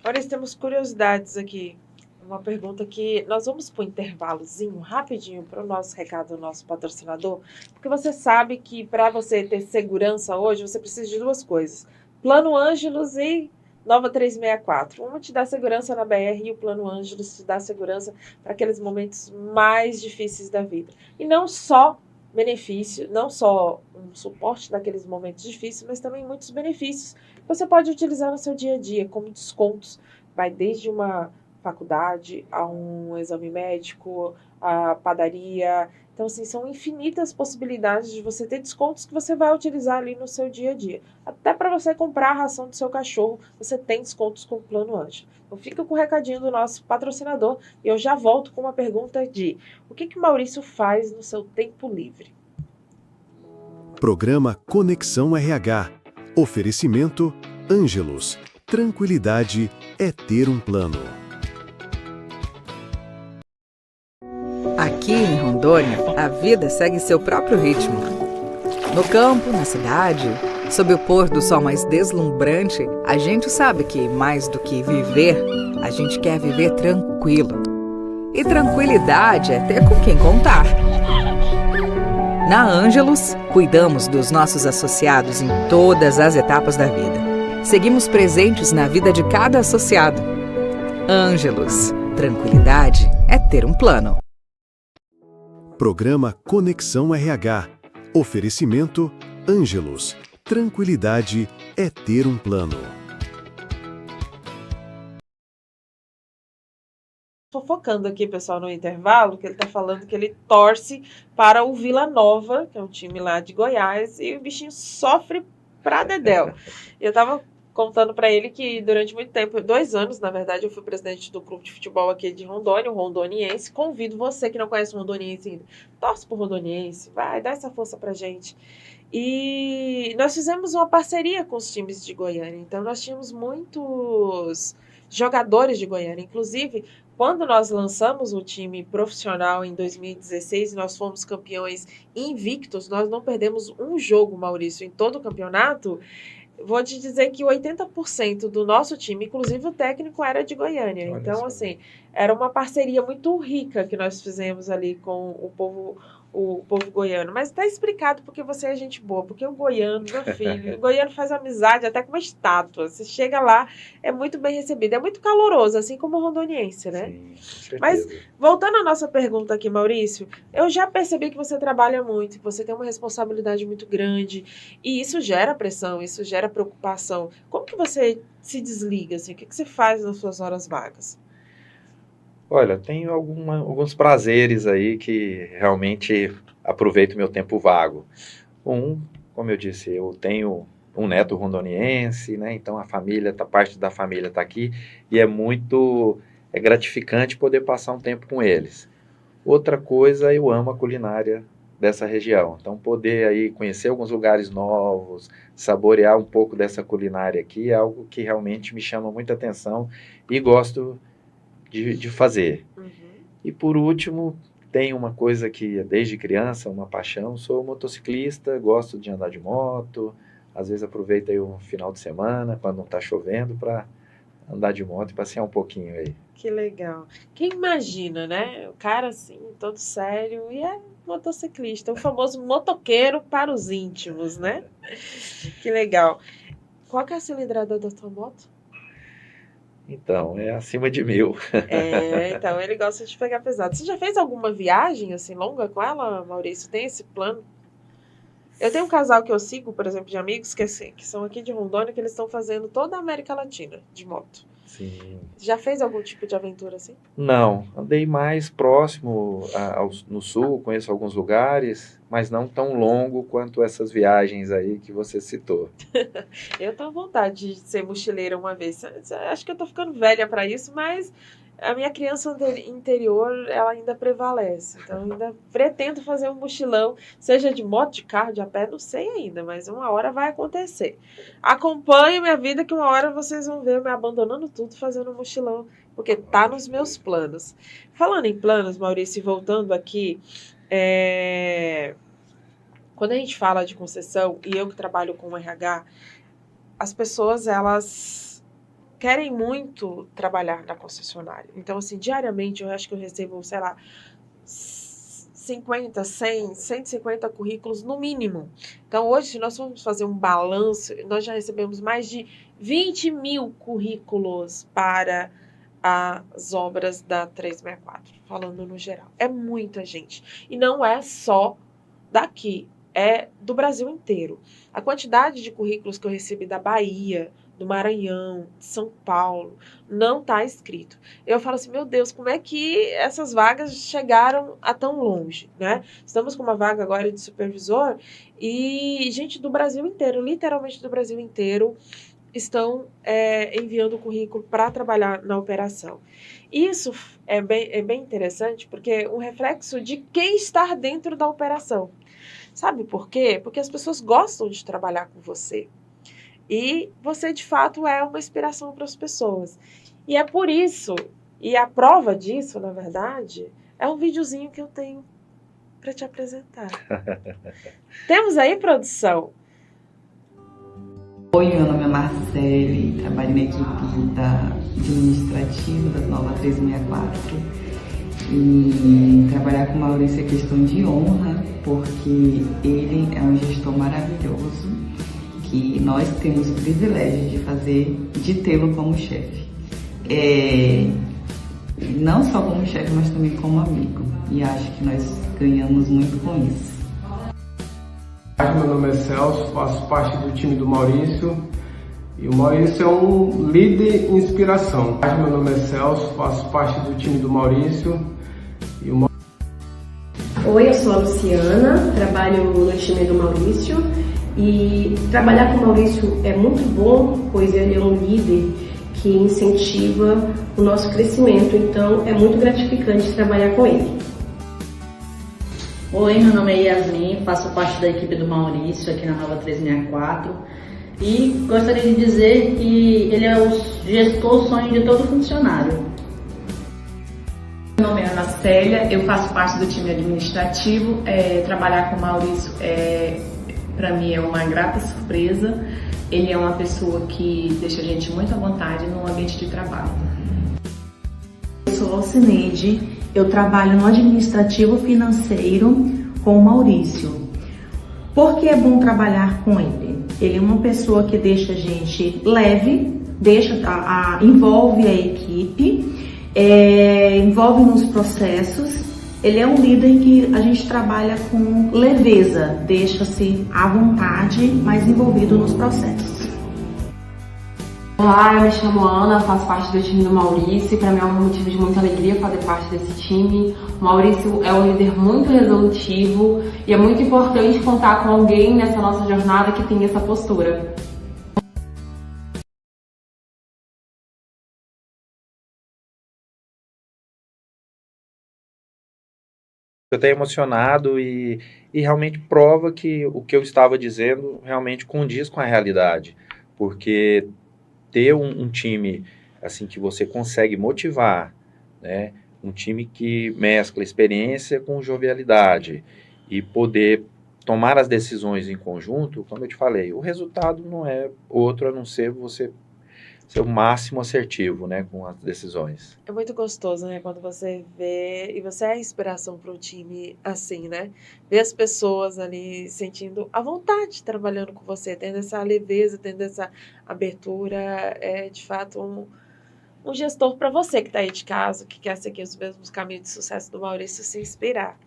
Agora temos curiosidades aqui. Uma pergunta que nós vamos para um intervalozinho rapidinho para o nosso recado do nosso patrocinador, porque você sabe que para você ter segurança hoje, você precisa de duas coisas. Plano Ângelos e Nova 364. Uma te dá segurança na BR e o Plano Ângelos te dá segurança para aqueles momentos mais difíceis da vida. E não só benefício, não só um suporte naqueles momentos difíceis, mas também muitos benefícios que você pode utilizar no seu dia a dia, como descontos. Vai desde uma faculdade, a um exame médico, a padaria. Então, assim, são infinitas possibilidades de você ter descontos que você vai utilizar ali no seu dia a dia. Até para você comprar a ração do seu cachorro, você tem descontos com o Plano Ângelo. Então, fica com o recadinho do nosso patrocinador e eu já volto com uma pergunta de o que o Maurício faz no seu tempo livre? Programa Conexão RH. Oferecimento Ângelos. Tranquilidade é ter um plano. Aqui em Rondônia, a vida segue seu próprio ritmo. No campo, na cidade, sob o pôr do sol mais deslumbrante, a gente sabe que, mais do que viver, a gente quer viver tranquilo. E tranquilidade é ter com quem contar. Na Ângelos, cuidamos dos nossos associados em todas as etapas da vida. Seguimos presentes na vida de cada associado. Ângelos, tranquilidade é ter um plano. Programa Conexão RH. Oferecimento Ângelos. Tranquilidade é ter um plano. Focando aqui, pessoal, no intervalo, que ele tá falando que ele torce para o Vila Nova, que é um time lá de Goiás, e o bichinho sofre pra dedéu. Eu tava contando para ele que durante muito tempo, 2 anos, na verdade, eu fui presidente do clube de futebol aqui de Rondônia, o Rondoniense. Convido você que não conhece o Rondoniense ainda, torce pro Rondoniense, vai, dá essa força pra gente. E nós fizemos uma parceria com os times de Goiânia, então nós tínhamos muitos jogadores de Goiânia, inclusive quando nós lançamos o time profissional em 2016 e nós fomos campeões invictos, nós não perdemos um jogo, Maurício, em todo o campeonato. Vou te dizer que 80% do nosso time, inclusive o técnico, era de Goiânia. Olha Então, só. assim, era uma parceria muito rica que nós fizemos ali com o povo goiano. Mas tá explicado porque você é gente boa, porque o goiano, meu filho, o goiano faz amizade até com uma estátua. Você chega lá, é muito bem recebido, é muito caloroso, assim como o rondoniense, né? Sim, com certeza. Mas, voltando à nossa pergunta aqui, Maurício, eu já percebi que você trabalha muito, que você tem uma responsabilidade muito grande, e isso gera pressão, isso gera preocupação. Como que você se desliga, assim? O que você faz nas suas horas vagas? Olha, tenho alguns prazeres aí que realmente aproveito meu tempo vago. Como eu disse, eu tenho um neto rondoniense, né? Então parte da família está aqui e é muito é gratificante poder passar um tempo com eles. Outra coisa, eu amo a culinária dessa região. Então, poder aí conhecer alguns lugares novos, saborear um pouco dessa culinária aqui, é algo que realmente me chama muita atenção e gosto de fazer. Uhum. E por último, tem uma coisa que desde criança, uma paixão, sou motociclista, gosto de andar de moto, às vezes aproveito aí um final de semana, quando não está chovendo, para andar de moto e passear um pouquinho aí. Que legal. Quem imagina, né? O cara assim, todo sério, e é motociclista, o famoso motoqueiro para os íntimos, né? Que legal. Qual que é a cilindrada da tua moto? Então, é acima de 1000. Então ele gosta de pegar pesado. Você já fez alguma viagem assim longa com ela, Maurício? Tem esse plano? Eu tenho um casal que eu sigo, por exemplo, de amigos que são aqui de Rondônia, que eles estão fazendo toda a América Latina de moto. Sim. Já fez algum tipo de aventura assim? Não, andei mais próximo no sul, conheço alguns lugares, mas não tão longo quanto essas viagens aí que você citou. Eu tenho vontade de ser mochileira uma vez. Acho que eu tô ficando velha para isso, mas a minha criança interior, ela ainda prevalece. Então, eu ainda pretendo fazer um mochilão, seja de moto, de carro, de a pé, não sei ainda, mas uma hora vai acontecer. Acompanhe minha vida que uma hora vocês vão ver eu me abandonando tudo, fazendo um mochilão, porque tá nos meus planos. Falando em planos, Maurício, voltando aqui, quando a gente fala de concessão, e eu que trabalho com RH, as pessoas, elas querem muito trabalhar na concessionária. Então, assim, diariamente eu acho que eu recebo, sei lá, 50, 100, 150 currículos no mínimo. Então, hoje, se nós formos fazer um balanço, nós já recebemos mais de 20 mil currículos para as obras da 364, falando no geral. É muita gente. E não é só daqui, é do Brasil inteiro. A quantidade de currículos que eu recebi da Bahia, do Maranhão, de São Paulo, não está escrito. Eu falo assim, meu Deus, como é que essas vagas chegaram a tão longe, né? Estamos com uma vaga agora de supervisor e gente do Brasil inteiro, literalmente do Brasil inteiro, estão enviando o currículo para trabalhar na operação. Isso é bem interessante porque é um reflexo de quem está dentro da operação. Sabe por quê? Porque as pessoas gostam de trabalhar com você. E você, de fato, é uma inspiração para as pessoas. E é por isso, e a prova disso, na verdade, é um videozinho que eu tenho para te apresentar. Temos aí, produção? Oi, meu nome é Marcele, trabalho na equipe administrativa da Nova 364. E trabalhar com o Maurício é questão de honra, porque ele é um gestor maravilhoso, que nós temos o privilégio de tê-lo como chefe. Não só como chefe, mas também como amigo. E acho que nós ganhamos muito com isso. Meu nome é Celso, faço parte do time do Maurício. E o Maurício é um líder inspiração. Meu nome é Celso, faço parte do time do Maurício. Oi, eu sou a Luciana, trabalho no time do Maurício. E trabalhar com o Maurício é muito bom, pois ele é um líder que incentiva o nosso crescimento. Então, é muito gratificante trabalhar com ele. Oi, meu nome é Yasmin, faço parte da equipe do Maurício aqui na Nova 364 e gostaria de dizer que ele é o gestor sonho de todo funcionário. Meu nome é Ana Célia, eu faço parte do time administrativo. Trabalhar com o Maurício para mim é uma grata surpresa. Ele é uma pessoa que deixa a gente muito à vontade no ambiente de trabalho. Eu sou Alcineide, eu trabalho no administrativo financeiro com o Maurício. Por que é bom trabalhar com ele? Ele é uma pessoa que deixa a gente leve, envolve a equipe, envolve nos processos. Ele é um líder que a gente trabalha com leveza, deixa-se à vontade, mas envolvido nos processos. Olá, eu me chamo Ana, faço parte do time do Maurício. Para mim é um motivo de muita alegria fazer parte desse time. O Maurício é um líder muito resolutivo e é muito importante contar com alguém nessa nossa jornada que tem essa postura. até emocionado e realmente prova que o que eu estava dizendo realmente condiz com a realidade, porque ter um time assim que você consegue motivar, né, um time que mescla experiência com jovialidade e poder tomar as decisões em conjunto, como eu te falei, o resultado não é outro a não ser você ser o máximo assertivo, né, com as decisões. É muito gostoso, né, quando você vê, e você é a inspiração para um time assim, né, ver as pessoas ali sentindo a vontade trabalhando com você, tendo essa leveza, tendo essa abertura, é de fato um gestor para você que está aí de casa, que quer seguir os mesmos caminhos de sucesso do Maurício, se inspirar.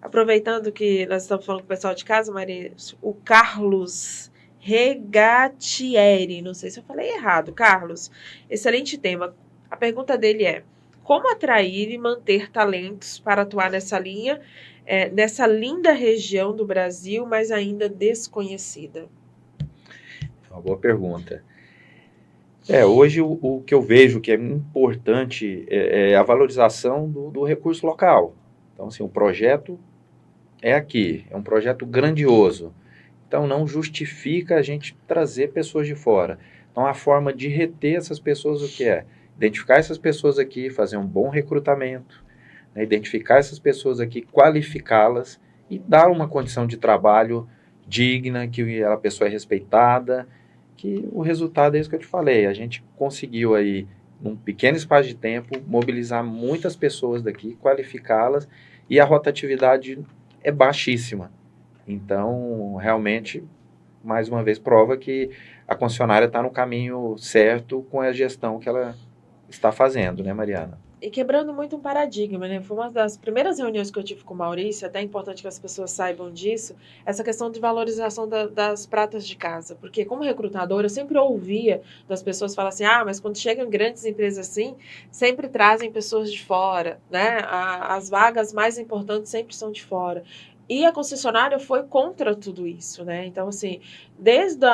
Aproveitando que nós estamos falando com o pessoal de casa, Maurício, o Carlos Regatieri, não sei se eu falei errado, Carlos, excelente tema. A pergunta dele é: como atrair e manter talentos para atuar nessa linha, nessa linda região do Brasil, mas ainda desconhecida? É uma boa pergunta. Hoje o que eu vejo que é importante é a valorização do recurso local. Então, assim, o projeto é aqui, é um projeto grandioso. Então, não justifica a gente trazer pessoas de fora. Então, a forma de reter essas pessoas, o que é? Identificar essas pessoas aqui, fazer um bom recrutamento, né? Identificar essas pessoas aqui, qualificá-las e dar uma condição de trabalho digna, que a pessoa é respeitada, que o resultado é isso que eu te falei. A gente conseguiu aí, num pequeno espaço de tempo, mobilizar muitas pessoas daqui, qualificá-las, e a rotatividade é baixíssima. Então, realmente, mais uma vez, prova que a concessionária está no caminho certo com a gestão que ela está fazendo, né, Mariana? E quebrando muito um paradigma, né? Foi uma das primeiras reuniões que eu tive com o Maurício, até é importante que as pessoas saibam disso, essa questão de valorização das pratas de casa. Porque, como recrutadora, eu sempre ouvia das pessoas falar assim: mas quando chegam grandes empresas assim, sempre trazem pessoas de fora, né? As vagas mais importantes sempre são de fora. E a concessionária foi contra tudo isso, né? Então, assim, desde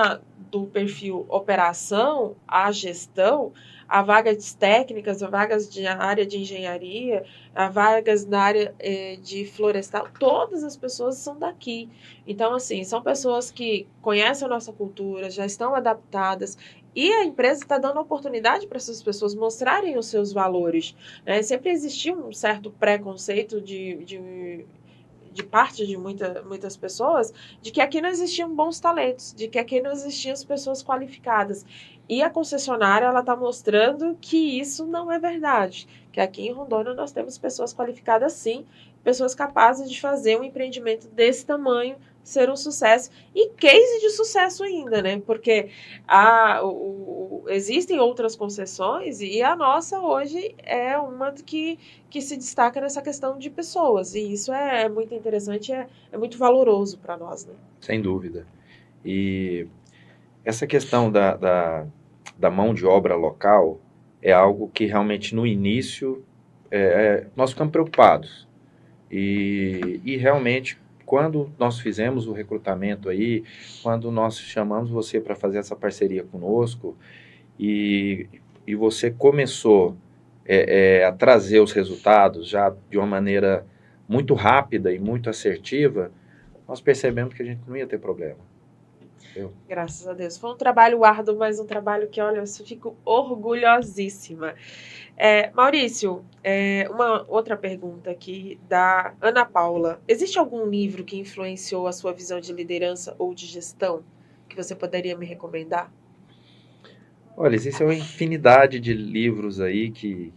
do perfil operação à gestão, a vagas técnicas, a vagas de área de engenharia, a vagas na área de florestal, todas as pessoas são daqui. Então, assim, são pessoas que conhecem a nossa cultura, já estão adaptadas, e a empresa está dando oportunidade para essas pessoas mostrarem os seus valores, né? Sempre existiu um certo preconceito de parte de muitas pessoas, de que aqui não existiam bons talentos, de que aqui não existiam as pessoas qualificadas. E a concessionária, ela está mostrando que isso não é verdade, que aqui em Rondônia nós temos pessoas qualificadas sim, pessoas capazes de fazer um empreendimento desse tamanho ser um sucesso, e case de sucesso ainda, né? Porque existem outras concessões e a nossa hoje é uma que se destaca nessa questão de pessoas, e isso é muito interessante, é muito valoroso para nós, né? Sem dúvida. E essa questão da mão de obra local é algo que realmente no início nós ficamos preocupados. E realmente, quando nós fizemos o recrutamento aí, quando nós chamamos você para fazer essa parceria conosco, e você começou a trazer os resultados já de uma maneira muito rápida e muito assertiva, nós percebemos que a gente não ia ter problema. Graças a Deus. Foi um trabalho árduo, mas um trabalho que, olha, eu fico orgulhosíssima. Maurício, uma outra pergunta aqui da Ana Paula. Existe algum livro que influenciou a sua visão de liderança ou de gestão que você poderia me recomendar? Olha, existe uma infinidade de livros aí que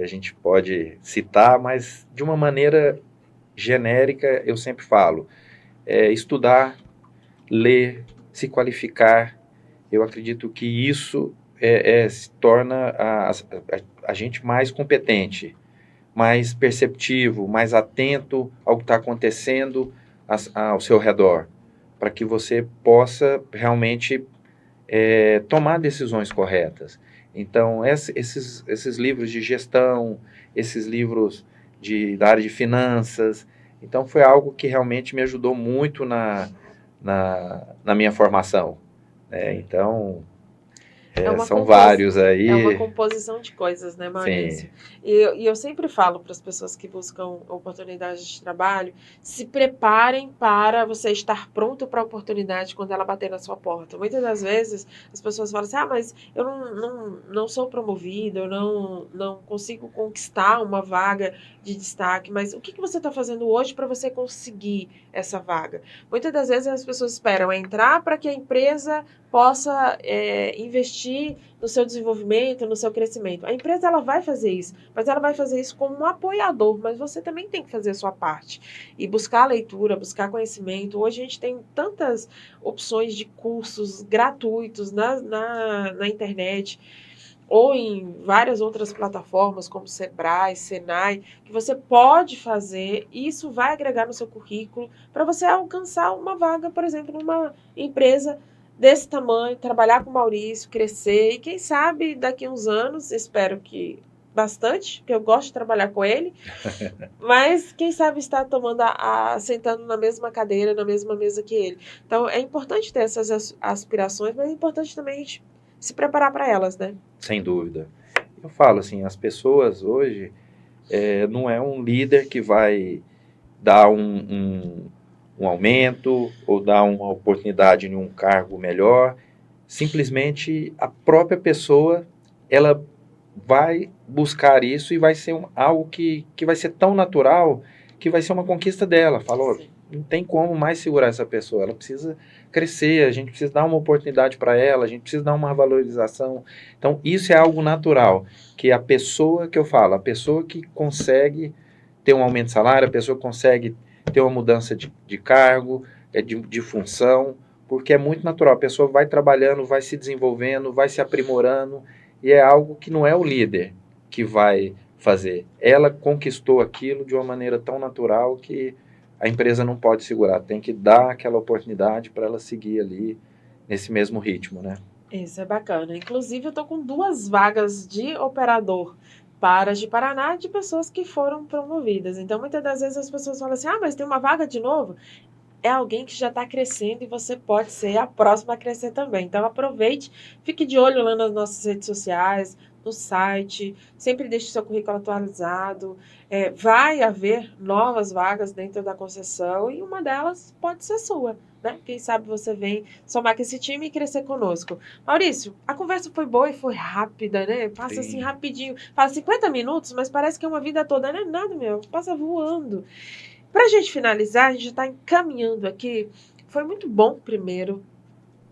a gente pode citar, mas de uma maneira genérica, eu sempre falo, estudar, ler, se qualificar. Eu acredito que isso se torna a gente mais competente, mais perceptivo, mais atento ao que está acontecendo ao seu redor, para que você possa realmente tomar decisões corretas. Então, esses livros de gestão, esses livros da área de finanças, então foi algo que realmente me ajudou muito na minha formação. Então, São vários aí. É uma composição de coisas, né, Maurício? E eu sempre falo para as pessoas que buscam oportunidades de trabalho, se preparem para você estar pronto para a oportunidade quando ela bater na sua porta. Muitas das vezes as pessoas falam assim, mas eu não sou promovido, eu não consigo conquistar uma vaga de destaque, mas o que você está fazendo hoje para você conseguir essa vaga? Muitas das vezes as pessoas esperam entrar para que a empresa possa investir no seu desenvolvimento, no seu crescimento. A empresa ela vai fazer isso, mas ela vai fazer isso como um apoiador, mas você também tem que fazer a sua parte. E buscar leitura, buscar conhecimento. Hoje a gente tem tantas opções de cursos gratuitos na internet, ou em várias outras plataformas, como Sebrae, Senai, que você pode fazer, e isso vai agregar no seu currículo para você alcançar uma vaga, por exemplo, numa empresa desse tamanho, trabalhar com o Maurício, crescer, e quem sabe daqui a uns anos, espero que bastante, porque eu gosto de trabalhar com ele, mas quem sabe estar sentando na mesma cadeira, na mesma mesa que ele. Então, é importante ter essas aspirações, mas é importante também a gente se preparar para elas, né? Sem dúvida. Eu falo assim, as pessoas hoje, não é um líder que vai dar um aumento ou dar uma oportunidade em um cargo melhor. Simplesmente a própria pessoa, ela vai buscar isso e vai ser algo que vai ser tão natural que vai ser uma conquista dela. Falou, não tem como mais segurar essa pessoa, ela precisa crescer, a gente precisa dar uma oportunidade para ela, a gente precisa dar uma valorização. Então, isso é algo natural, que a pessoa que eu falo, a pessoa que consegue ter um aumento de salário, a pessoa que consegue ter uma mudança de cargo, de função, porque é muito natural, a pessoa vai trabalhando, vai se desenvolvendo, vai se aprimorando, e é algo que não é o líder que vai fazer. Ela conquistou aquilo de uma maneira tão natural que a empresa não pode segurar, tem que dar aquela oportunidade para ela seguir ali nesse mesmo ritmo, né? Isso é bacana. Inclusive, eu estou com 2 vagas de operador para de Paraná de pessoas que foram promovidas. Então, muitas das vezes as pessoas falam assim, mas tem uma vaga de novo? É alguém que já está crescendo e você pode ser a próxima a crescer também. Então, aproveite, fique de olho lá nas nossas redes sociais, no site, sempre deixe seu currículo atualizado. Vai haver novas vagas dentro da concessão e uma delas pode ser sua, né? Quem sabe você vem somar com esse time e crescer conosco. Maurício, a conversa foi boa e foi rápida, né? Passa assim rapidinho. Fala 50 minutos, mas parece que é uma vida toda. Não é nada, meu. Passa voando. Para a gente finalizar, a gente já está encaminhando aqui. Foi muito bom, primeiro,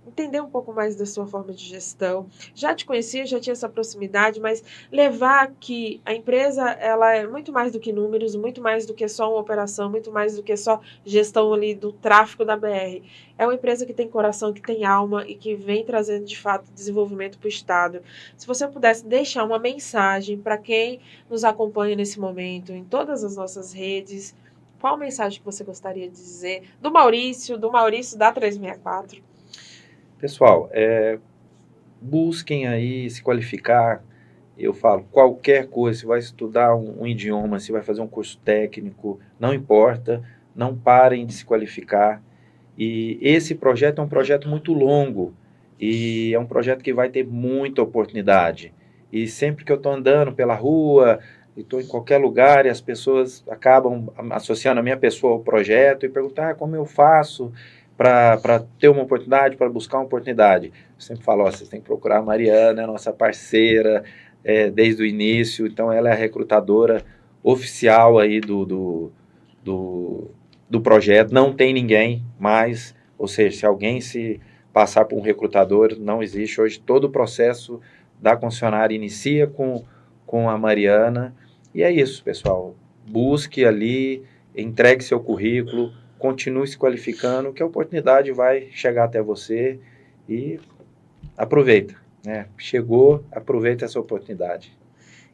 entender um pouco mais da sua forma de gestão. Já te conhecia, já tinha essa proximidade, mas levar que a empresa ela é muito mais do que números, muito mais do que só uma operação, muito mais do que só gestão ali do tráfego da BR. É uma empresa que tem coração, que tem alma e que vem trazendo, de fato, desenvolvimento para o Estado. Se você pudesse deixar uma mensagem para quem nos acompanha nesse momento, em todas as nossas redes, qual mensagem que você gostaria de dizer do Maurício da 364? Pessoal, busquem aí se qualificar. Eu falo, qualquer coisa, se vai estudar um idioma, se vai fazer um curso técnico, não importa, não parem de se qualificar. E esse projeto é um projeto muito longo e é um projeto que vai ter muita oportunidade. E sempre que eu estou andando pela rua, estou em qualquer lugar e as pessoas acabam associando a minha pessoa ao projeto e perguntam, como eu faço para ter uma oportunidade, para buscar uma oportunidade. Eu sempre falo, vocês têm que procurar a Mariana, é nossa parceira desde o início, então ela é a recrutadora oficial aí do projeto, não tem ninguém mais, ou seja, se alguém se passar por um recrutador, não existe. Hoje todo o processo da concessionária inicia com a Mariana, e é isso, pessoal. Busque ali, entregue seu currículo, continue se qualificando, que a oportunidade vai chegar até você e aproveita, né? Chegou, aproveita essa oportunidade.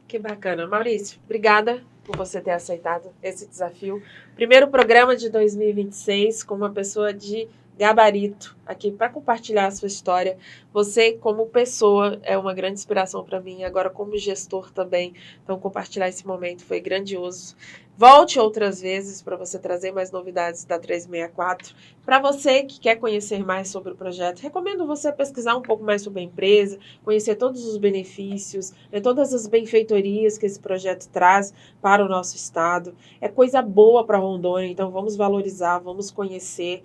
Que bacana. Maurício, obrigada por você ter aceitado esse desafio. Primeiro programa de 2026 com uma pessoa de gabarito aqui para compartilhar a sua história. Você, como pessoa, é uma grande inspiração para mim, agora como gestor também. Então, compartilhar esse momento foi grandioso. Volte outras vezes para você trazer mais novidades da 364. Para você que quer conhecer mais sobre o projeto, recomendo você pesquisar um pouco mais sobre a empresa, conhecer todos os benefícios, todas as benfeitorias que esse projeto traz para o nosso estado. É coisa boa para Rondônia, então vamos valorizar, vamos conhecer.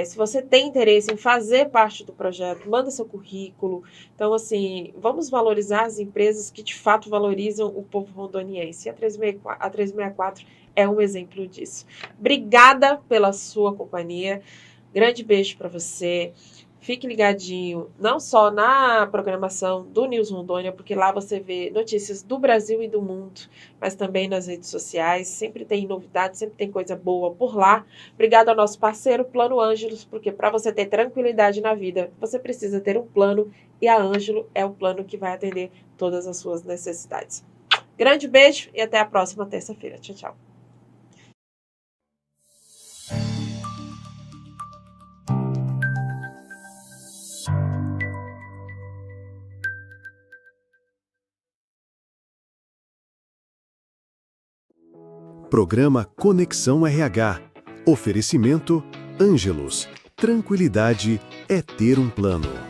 Se você tem interesse em fazer parte do projeto, manda seu currículo. Então, assim, vamos valorizar as empresas que de fato valorizam o povo rondoniense. E a 364 é um exemplo disso. Obrigada pela sua companhia. Grande beijo para você. Fique ligadinho, não só na programação do News Rondônia, porque lá você vê notícias do Brasil e do mundo, mas também nas redes sociais. Sempre tem novidades, sempre tem coisa boa por lá. Obrigado ao nosso parceiro Plano Ângelos, porque para você ter tranquilidade na vida, você precisa ter um plano, e a Ângelo é o plano que vai atender todas as suas necessidades. Grande beijo e até a próxima terça-feira. Tchau, tchau. Programa Conexão RH. Oferecimento Ângelos. Tranquilidade é ter um plano.